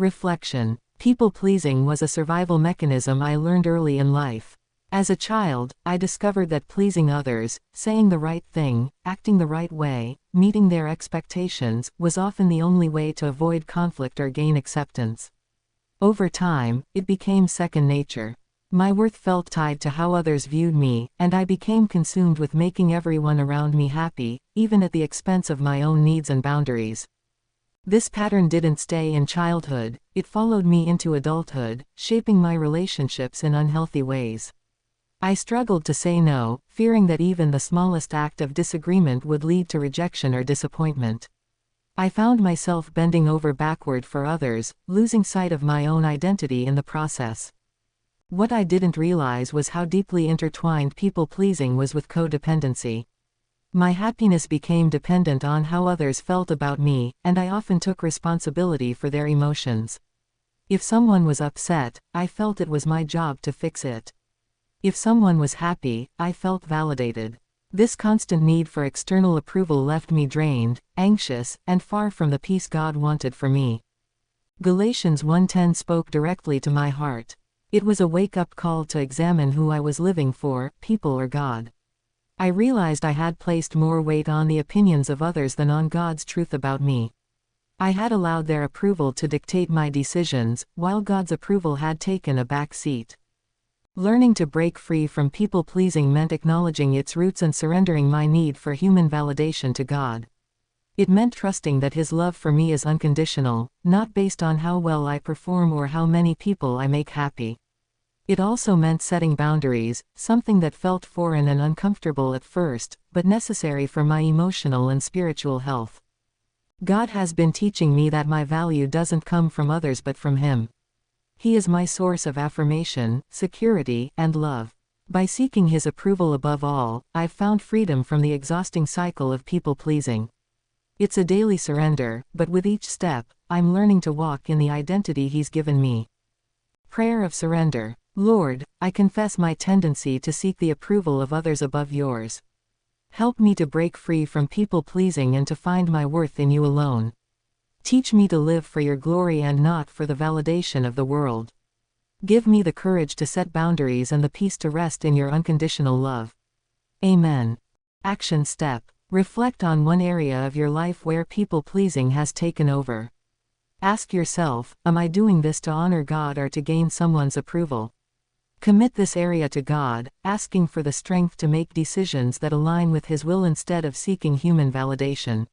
Reflection. People-pleasing was a survival mechanism I learned early in life. As a child, I discovered that pleasing others, saying the right thing, acting the right way, meeting their expectations, was often the only way to avoid conflict or gain acceptance. Over time, it became second nature. My worth felt tied to how others viewed me, and I became consumed with making everyone around me happy, even at the expense of my own needs and boundaries. This pattern didn't stay in childhood, it followed me into adulthood, shaping my relationships in unhealthy ways. I struggled to say no, fearing that even the smallest act of disagreement would lead to rejection or disappointment. I found myself bending over backward for others, losing sight of my own identity in the process. What I didn't realize was how deeply intertwined people-pleasing was with codependency. My happiness became dependent on how others felt about me, and I often took responsibility for their emotions. If someone was upset, I felt it was my job to fix it. If someone was happy, I felt validated. This constant need for external approval left me drained, anxious, and far from the peace God wanted for me. Galatians 1:10 spoke directly to my heart. It was a wake-up call to examine who I was living for, people or God. I realized I had placed more weight on the opinions of others than on God's truth about me. I had allowed their approval to dictate my decisions, while God's approval had taken a back seat. Learning to break free from people-pleasing meant acknowledging its roots and surrendering my need for human validation to God. It meant trusting that His love for me is unconditional, not based on how well I perform or how many people I make happy. It also meant setting boundaries, something that felt foreign and uncomfortable at first, but necessary for my emotional and spiritual health. God has been teaching me that my value doesn't come from others but from Him. He is my source of affirmation, security, and love. By seeking His approval above all, I've found freedom from the exhausting cycle of people-pleasing. It's a daily surrender, but with each step, I'm learning to walk in the identity He's given me. Prayer of Surrender. Lord, I confess my tendency to seek the approval of others above yours. Help me to break free from people-pleasing and to find my worth in you alone. Teach me to live for your glory and not for the validation of the world. Give me the courage to set boundaries and the peace to rest in your unconditional love. Amen. Action step. Reflect on one area of your life where people-pleasing has taken over. Ask yourself, am I doing this to honor God or to gain someone's approval? Commit this area to God, asking for the strength to make decisions that align with His will instead of seeking human validation.